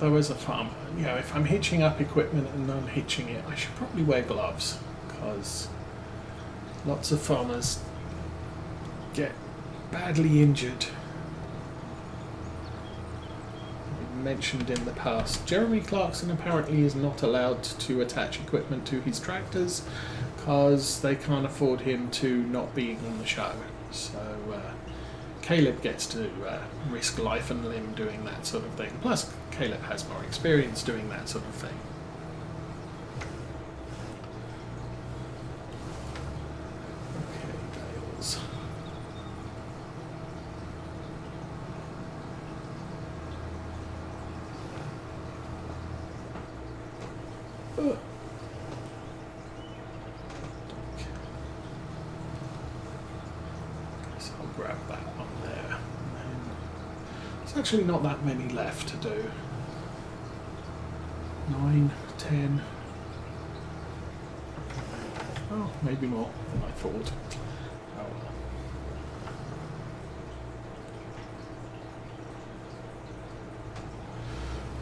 though, as a farmer, you know, if I'm hitching up equipment and unhitching it, I should probably wear gloves, because lots of farmers get badly injured. Mentioned in the past, Jeremy Clarkson apparently is not allowed to attach equipment to his tractors because they can't afford him to not being on the show. So Caleb gets to risk life and limb doing that sort of thing. Plus, Caleb has more experience doing that sort of thing. Okay, bales. Ugh. So I'll grab that one there. There's actually not that many left to do. 9, 10. Oh, maybe more than I thought. Oh well.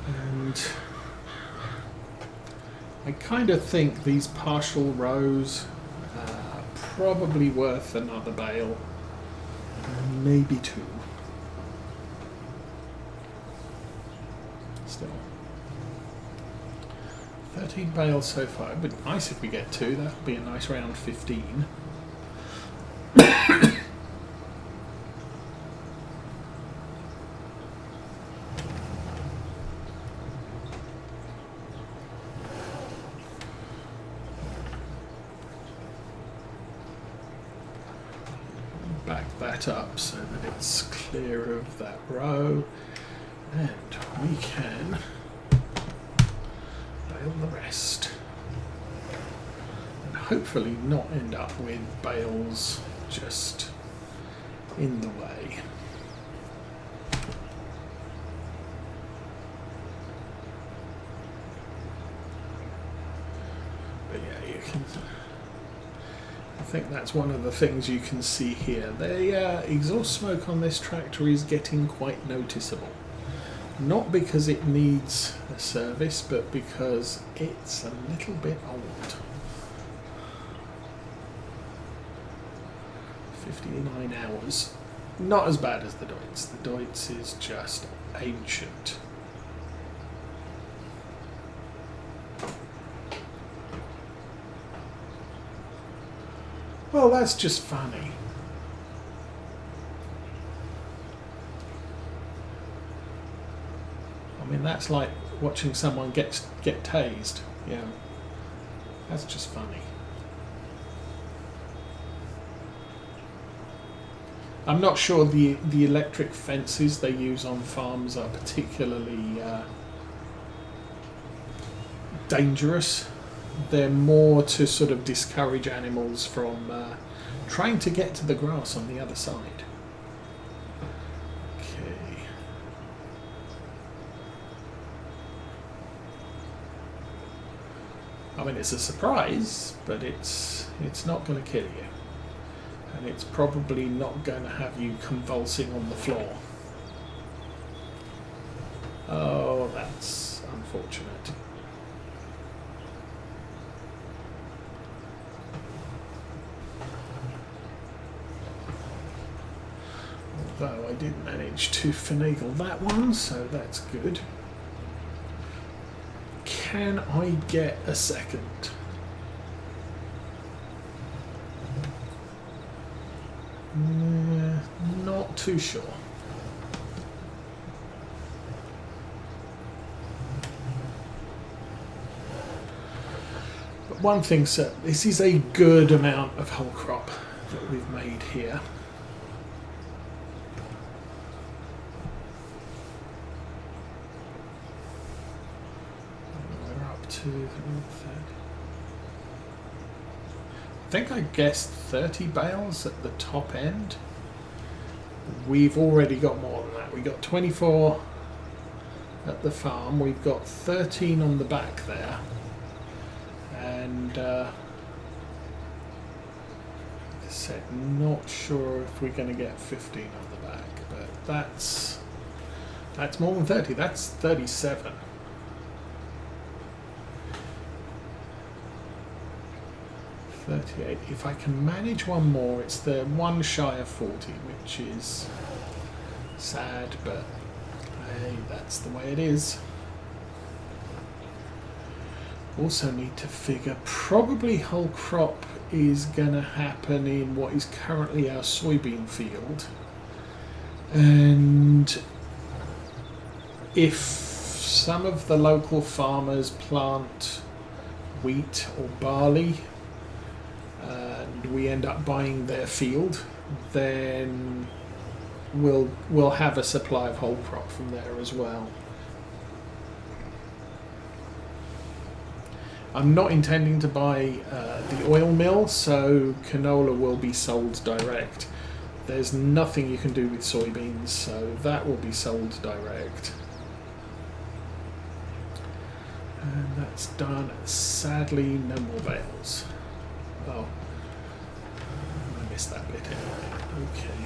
And I kind of think these partial rows are probably worth another bale, maybe 2. Still, 13 bales so far. It'd be nice if we get 2. That would be a nice round 15. Back that up so that it's clear of that row, and we can bale the rest, and hopefully not end up with bales just in the way. But yeah, you can. I think that's one of the things you can see here. The exhaust smoke on this tractor is getting quite noticeable. Not because it needs a service, but because it's a little bit old. 59 hours. Not as bad as the Deutz. The Deutz is just ancient. Well, that's just funny. I mean, that's like watching someone get tased. Yeah, that's just funny. I'm not sure the electric fences they use on farms are particularly dangerous. They're more to sort of discourage animals from trying to get to the grass on the other side. Okay. I mean, it's a surprise, but it's not going to kill you. And it's probably not going to have you convulsing on the floor. Oh, that's unfortunate. Although I did manage to finagle that one, so that's good. Can I get a second? Not too sure. But one thing certain, this is a good amount of whole crop that we've made here. We're up to 30. I think I guessed 30 bales at the top end. We've already got more than that. We got 24 at the farm. We've got 13 on the back there. And like I said, not sure if we're going to get 15 on the back, but that's more than 30. That's 37. 38. If I can manage one more, it's the one shy of 40, which is sad, but hey, that's the way it is. Also need to figure, probably whole crop is going to happen in what is currently our soybean field. And if some of the local farmers plant wheat or barley and we end up buying their field, then we'll have a supply of whole crop from there as well. I'm not intending to buy the oil mill, so canola will be sold direct. There's nothing you can do with soybeans, so that will be sold direct. And that's done. Sadly, no more bales. Oh, I missed that bit anyway. Okay.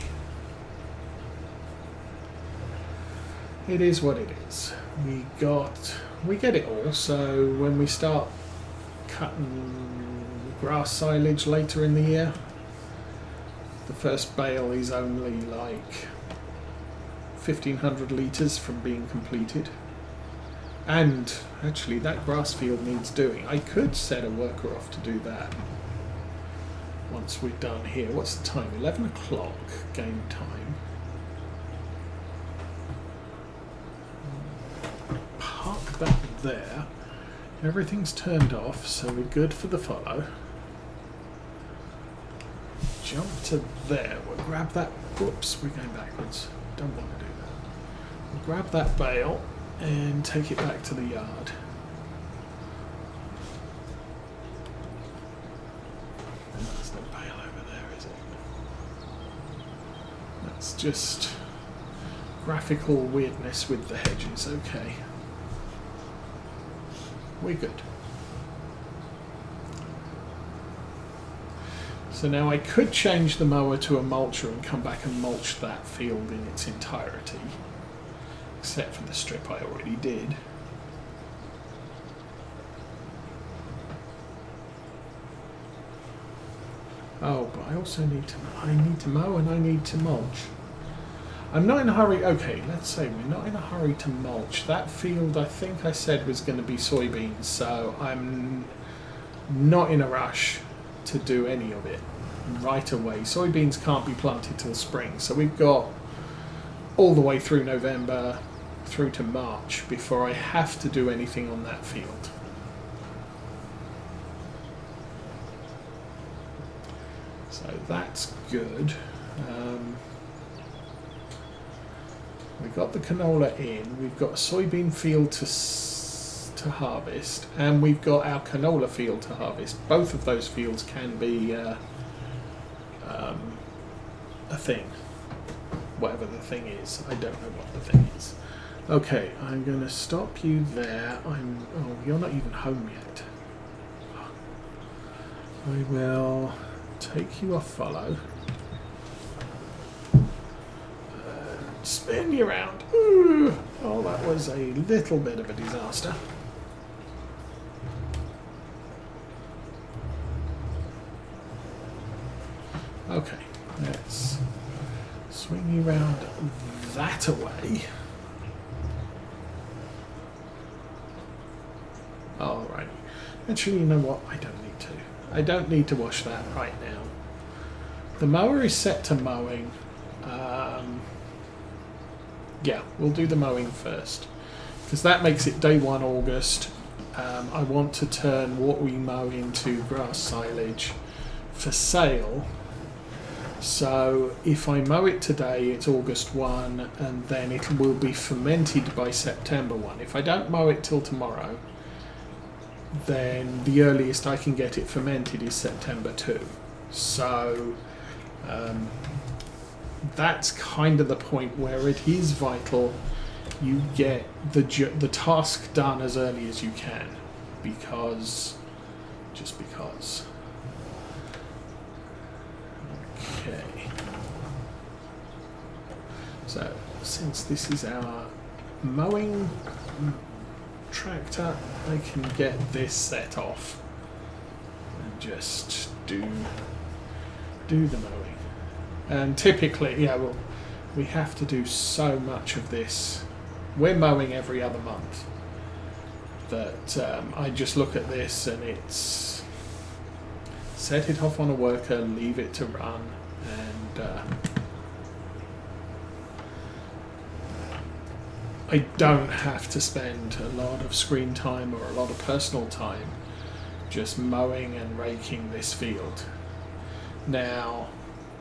It is what it is. We get it all, so when we start cutting grass silage later in the year, the first bale is only like 1,500 litres from being completed. And actually that grass field needs doing. I could set a worker off to do that once we're done here. What's the time? 11 o'clock game time. Park that there. Everything's turned off, so we're good for the follow. Jump to there. We'll grab that. Whoops, we're going backwards. Don't want to do that. We'll grab that bale and take it back to the yard. There's no bale over there, is it? That's just graphical weirdness with the hedges. Okay. We're good. So now I could change the mower to a mulcher and come back and mulch that field in its entirety, except for the strip I already did. Oh, but I also need to mow and I need to mulch. I'm not in a hurry. Okay, let's say we're not in a hurry to mulch. That field I think I said was going to be soybeans, so I'm not in a rush to do any of it right away. Soybeans can't be planted till spring, so we've got all the way through November through to March before I have to do anything on that field. So that's good. We've got the canola in, we've got a soybean field to harvest, and we've got our canola field to harvest. Both of those fields can be a thing, whatever the thing is. I don't know what the thing is. Okay, I'm going to stop you there. Oh, you're not even home yet. I will take you off follow. Spin you around. Ooh. Oh, that was a little bit of a disaster. Okay, let's swing you round that away. Alright. Actually, you know what? I don't need to. I don't need to wash that right now. The mower is set to mowing. Yeah, we'll do the mowing first, because that makes it day 1 August. I want to turn what we mow into grass silage for sale. So if I mow it today, it's August 1, and then it will be fermented by September 1. If I don't mow it till tomorrow, then the earliest I can get it fermented is September 2. So that's kind of the point where it is vital you get the task done as early as you can, just because. Okay. So since this is our mowing tractor, I can get this set off and just do the mowing. And typically, yeah, well, we have to do so much of this. We're mowing every other month that I just look at this and it's set it off on a worker, leave it to run, and I don't have to spend a lot of screen time or a lot of personal time just mowing and raking this field. Now,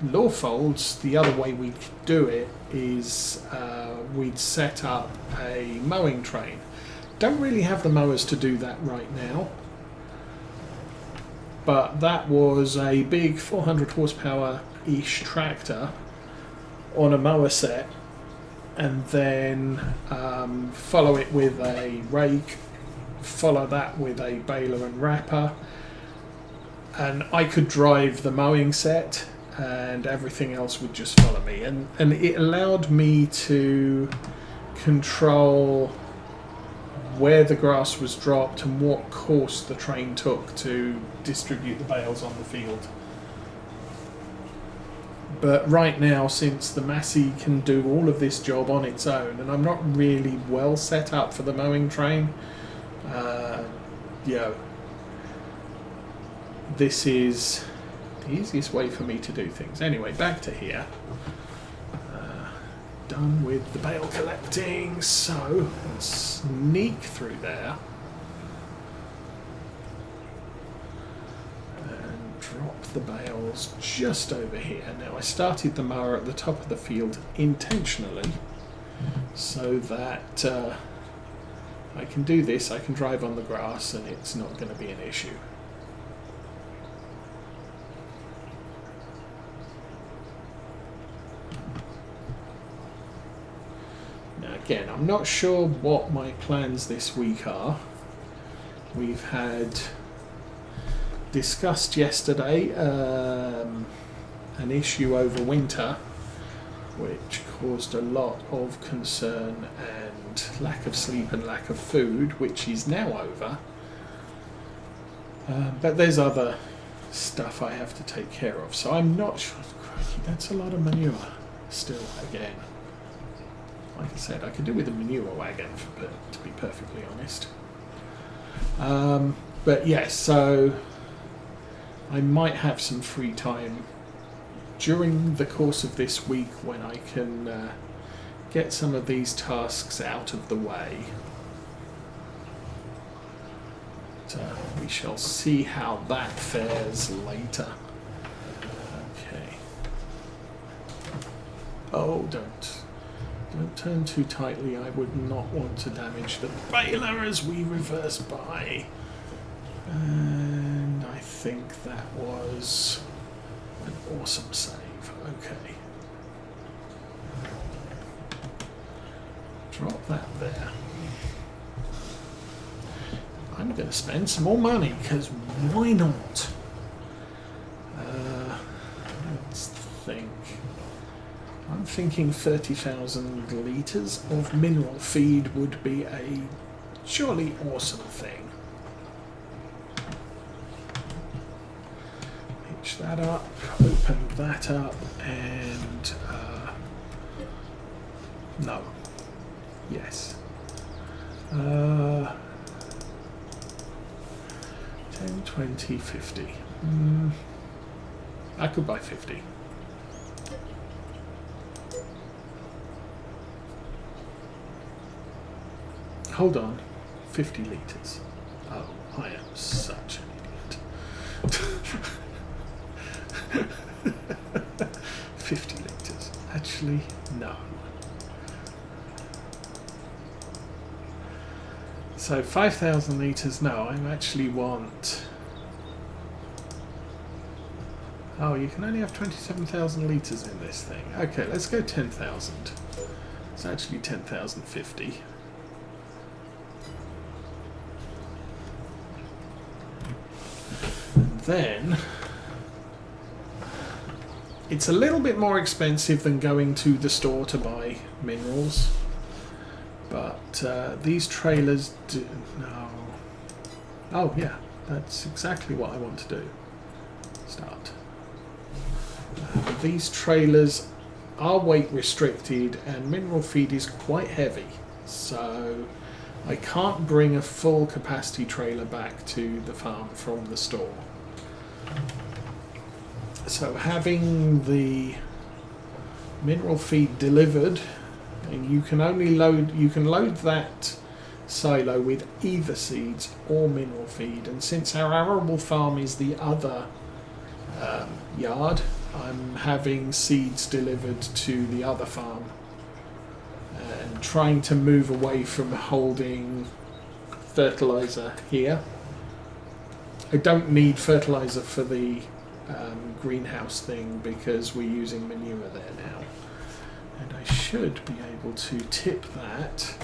Lawfolds, the other way we could do it is we'd set up a mowing train. Don't really have the mowers to do that right now, but that was a big 400 horsepower-ish tractor on a mower set, and then follow it with a rake, follow that with a baler and wrapper, and I could drive the mowing set and everything else would just follow me, and it allowed me to control where the grass was dropped and what course the train took to distribute the bales on the field. But right now, since the Massey can do all of this job on its own, and I'm not really well set up for the mowing train, this is the easiest way for me to do things. Anyway, back to here. Done with the bale collecting, so let's sneak through there and drop the bales just over here. Now, I started the mower at the top of the field intentionally so that I can do this, I can drive on the grass and it's not going to be an issue. Again, I'm not sure what my plans this week are. We've had discussed yesterday an issue over winter which caused a lot of concern and lack of sleep and lack of food, which is now over. But there's other stuff I have to take care of, so I'm not sure. That's a lot of manure still again. Like I said, I could do with a manure wagon, to be perfectly honest. But yes, so I might have some free time during the course of this week when I can get some of these tasks out of the way. But, we shall see how that fares later. Okay. Oh, don't turn too tightly. I would not want to damage the baler as we reverse by. And I think that was an awesome save. Okay. Drop that there. I'm going to spend some more money, because why not? Let's think. I'm thinking 30,000 litres of mineral feed would be a jolly awesome thing. Hitch that up, open that up, and no. Yes. 10, 20, 50. I could buy 50. Hold on, 50 litres. Oh, I am such an idiot. 50 litres. Actually, no. So 5,000 litres, no, I actually want... Oh, you can only have 27,000 litres in this thing. Okay, let's go 10,000. It's actually 10,050. Then it's a little bit more expensive than going to the store to buy minerals, but these trailers do... No. Oh yeah, that's exactly what I want to do. Start. These trailers are weight restricted and mineral feed is quite heavy, so I can't bring a full capacity trailer back to the farm from the store. So having the mineral feed delivered, and you can load that silo with either seeds or mineral feed, and since our arable farm is the other yard, I'm having seeds delivered to the other farm and trying to move away from holding fertilizer here. I don't need fertilizer for the greenhouse thing because we're using manure there now, and I should be able to tip that,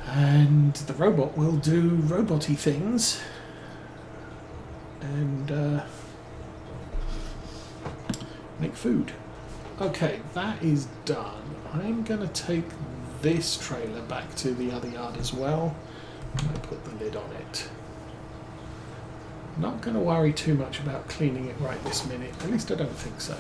and the robot will do robot-y things and make food. Okay, that is done. I'm going to take this trailer back to the other yard as well. I put the lid on it. Not going to worry too much about cleaning it right this minute, at least I don't think so.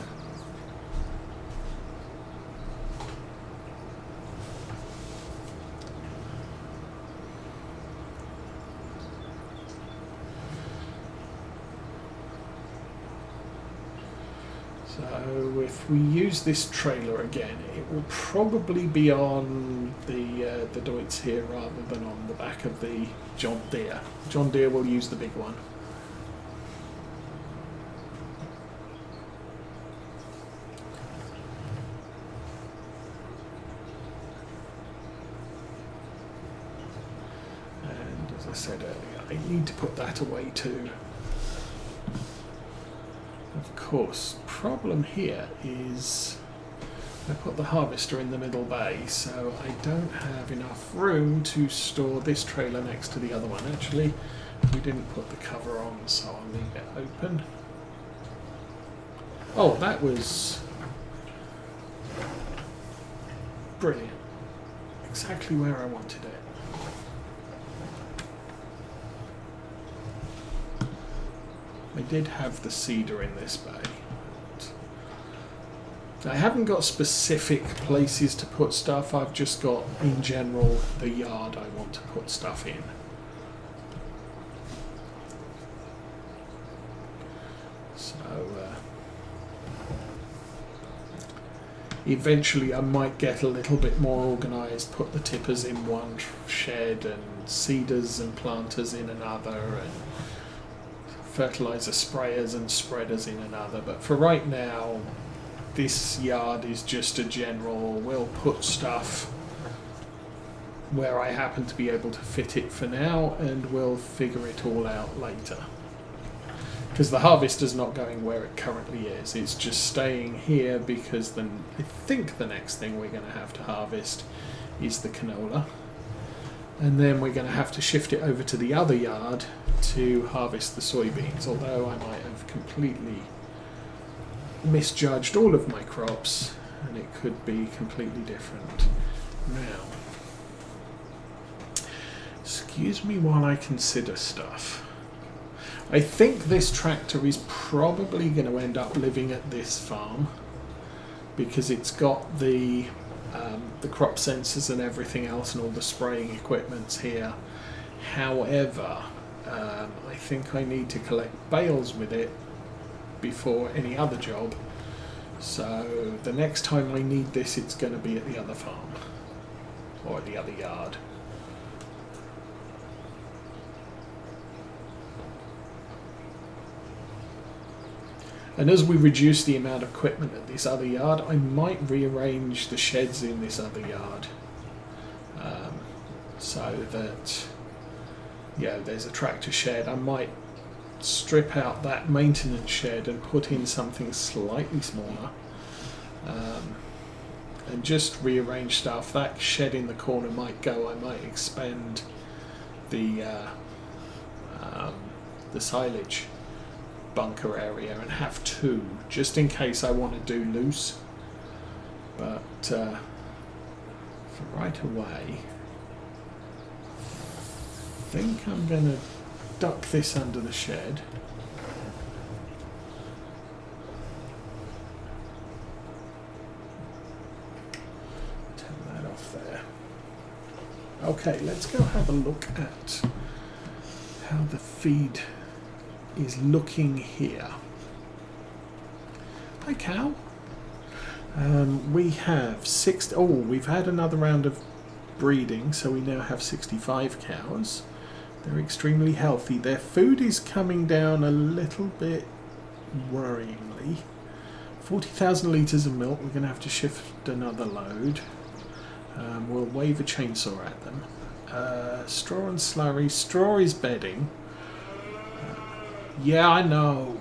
So if we use this trailer again, it will probably be on the Deutz here rather than on the back of the John Deere. John Deere will use the big one. And as I said earlier, I need to put that away too. Of course, problem here is I put the harvester in the middle bay, so I don't have enough room to store this trailer next to the other one. Actually, we didn't put the cover on, so I'll leave it open. Oh, that was brilliant. Exactly where I wanted it. I did have the cedar in this bay. I haven't got specific places to put stuff, I've just got, in general, the yard I want to put stuff in. So, eventually I might get a little bit more organised, put the tippers in one shed and cedars and planters in another, and fertilizer sprayers and spreaders in another, but for right now this yard is just a general, we'll put stuff where I happen to be able to fit it for now, and we'll figure it all out later. Because the harvester's not going where it currently is, it's just staying here because then I think the next thing we're going to have to harvest is the canola. And then we're going to have to shift it over to the other yard to harvest the soybeans, although I might have completely misjudged all of my crops and it could be completely different. Now, excuse me while I consider stuff. I think this tractor is probably going to end up living at this farm because it's got the crop sensors and everything else and all the spraying equipment's here. However, I think I need to collect bales with it before any other job, so the next time I need this it's going to be at the other farm or the other yard. And as we reduce the amount of equipment at this other yard, I might rearrange the sheds in this other yard so that, yeah, there's a tractor shed. I might strip out that maintenance shed and put in something slightly smaller and just rearrange stuff. That shed in the corner might go. I might expand the silage bunker area and have two, just in case I want to do loose. But for right away, I think I'm going to duck this under the shed Okay, let's go have a look at how the feed is looking here. Hi, cow. We have we've had another round of breeding, so we now have 65 cows. They're extremely healthy. Their food is coming down a little bit worryingly. 40,000 litres of milk. We're going to have to shift another load. We'll wave a chainsaw at them. Straw and slurry. Straw is bedding. Yeah, I know.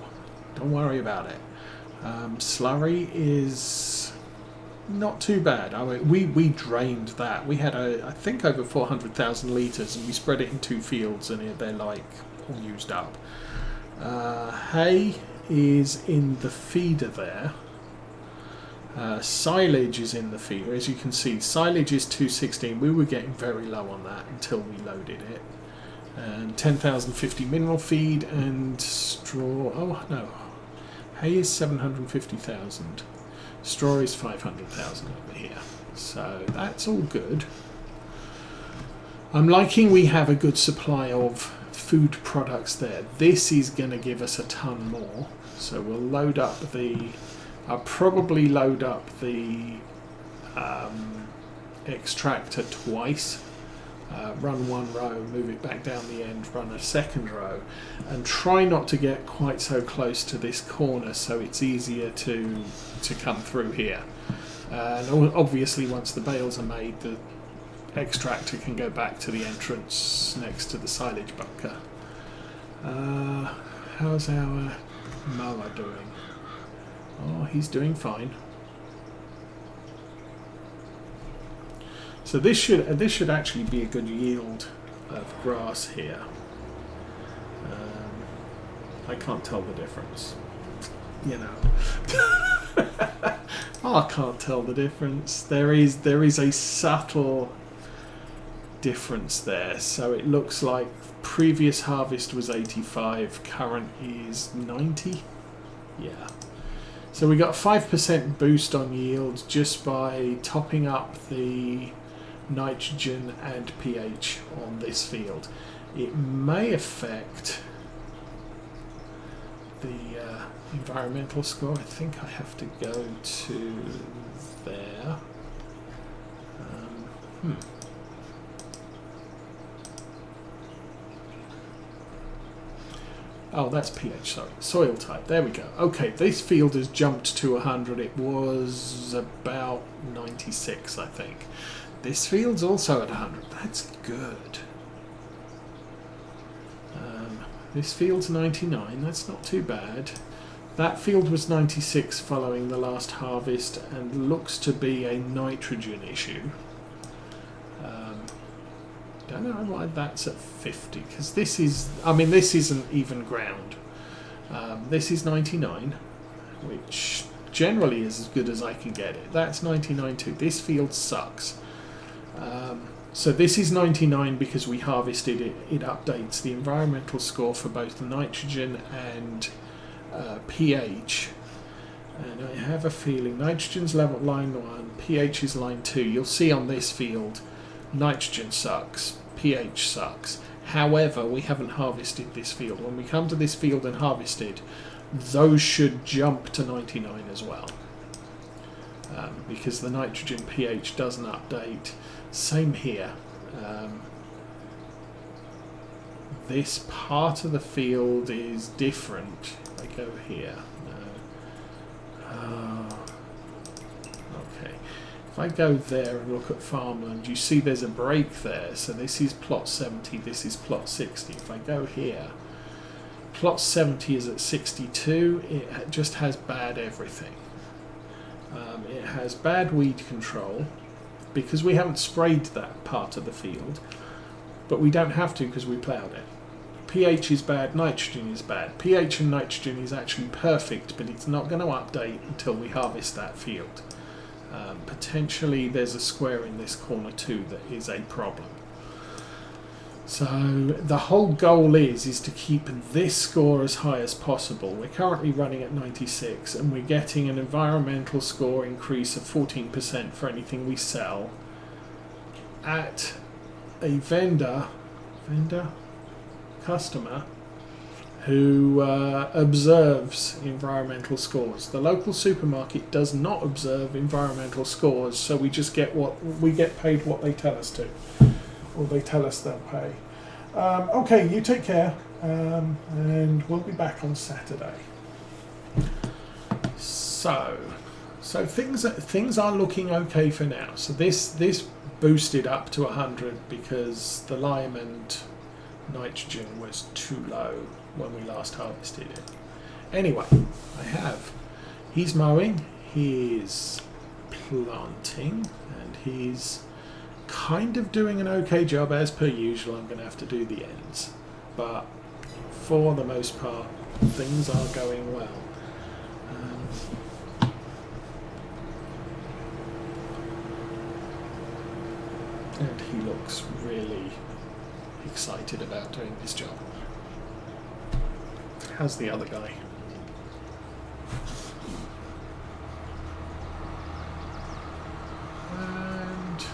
Don't worry about it. Slurry is not too bad. I mean, we drained that. We had I think over 400,000 litres, and we spread it in 2 fields, and they're like all used up. Hay is in the feeder there. Silage is in the feeder. As you can see, silage is 216. We were getting very low on that until we loaded it. And 10,050 mineral feed and straw. Oh no, hay is 750,000. Straw is 500,000 over here. So that's all good. I'm liking we have a good supply of food products there. This is going to give us a ton more. So we'll load up I'll probably load up the extractor twice. Run one row, move it back down the end, run a second row, and try not to get quite so close to this corner so it's easier to come through here. And obviously once the bales are made, the extractor can go back to the entrance next to the silage bunker. How's our mower doing? Oh, he's doing fine. So this should actually be a good yield of grass here. I can't tell the difference. You know, I can't tell the difference. There is a subtle difference there. So it looks like previous harvest was 85, current is 90. Yeah. So we got 5% boost on yield just by topping up the nitrogen and pH on this field. It may affect the environmental score. I think I have to go to there. Oh, that's pH, sorry. Soil type, there we go. Okay, this field has jumped to 100. It was about 96, I think. This field's also at 100. That's good. This field's 99. That's not too bad. That field was 96 following the last harvest and looks to be a nitrogen issue. Don't know why that's at 50, because this isn't even ground. This is 99, which generally is as good as I can get it. That's 99 too. This field sucks. So this is 99 because we harvested it. It updates the environmental score for both the nitrogen and pH. And I have a feeling nitrogen's level line 1, pH is line 2. You'll see on this field, nitrogen sucks, pH sucks. However, we haven't harvested this field. When we come to this field and harvest it, those should jump to 99 as well. Because the nitrogen pH doesn't update. Same here. This part of the field is different. If I go here. Okay. If I go there and look at farmland, you see there's a break there. So this is plot 70, this is plot 60. If I go here, plot 70 is at 62. It just has bad everything. It has bad weed control because we haven't sprayed that part of the field, but we don't have to because we ploughed it. pH is bad, nitrogen is bad. pH and nitrogen is actually perfect, but it's not going to update until we harvest that field. Potentially there's a square in this corner too that is a problem. So the whole goal is to keep this score as high as possible. We're currently running at 96 and we're getting an environmental score increase of 14% for anything we sell at a customer who observes environmental scores. The local supermarket does not observe environmental scores, so we just get paid what they tell us to, or they tell us they'll pay. Okay, you take care, and we'll be back on Saturday. So things are looking okay for now. So this boosted up to 100 because the lime and nitrogen was too low when we last harvested it. Anyway, he's mowing, he's planting, and he's kind of doing an okay job as per usual. I'm going to have to do the ends, but for the most part things are going well. And he looks really excited about doing this job. How's the other guy? And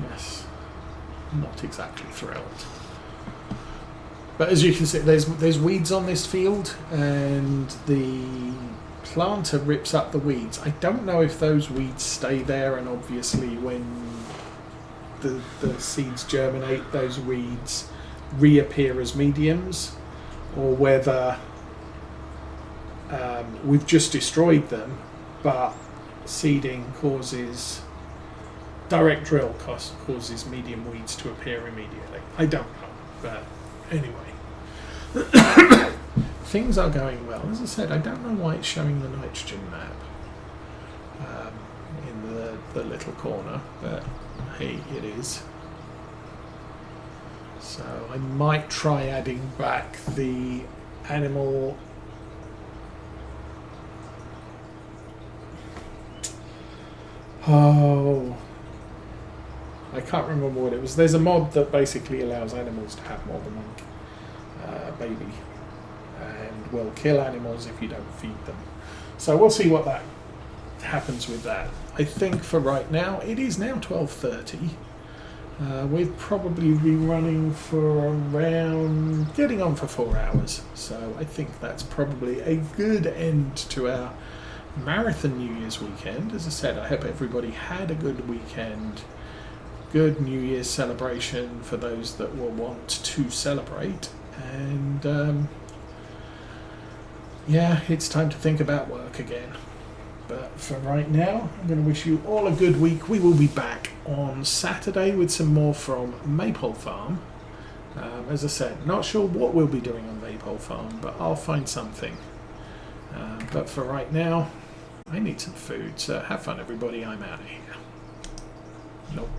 yes, not exactly thrilled. But as you can see, there's weeds on this field, and the planter rips up the weeds. I don't know if those weeds stay there, and obviously when the seeds germinate, those weeds reappear as mediums, or whether we've just destroyed them, but seeding causes, direct drill causes medium weeds to appear immediately. I don't know, but anyway. Things are going well. As I said, I don't know why it's showing the nitrogen map in the little corner, but hey, it is. So I might try adding back the animal I can't remember what it was. There's a mod that basically allows animals to have more than one baby, and will kill animals if you don't feed them. So we'll see what that happens with that. I think for right now, it is now 12:30. We've probably been running for around, getting on for 4 hours. So I think that's probably a good end to our marathon New Year's weekend. As I said, I hope everybody had a good weekend, good New Year's celebration for those that will want to celebrate. And yeah, it's time to think about work again. But for right now, I'm going to wish you all a good week. We will be back on Saturday with some more from Maypole Farm. As I said, not sure what we'll be doing on Maypole Farm, but I'll find something. But for right now, I need some food. So have fun, everybody. I'm out of here. Nope.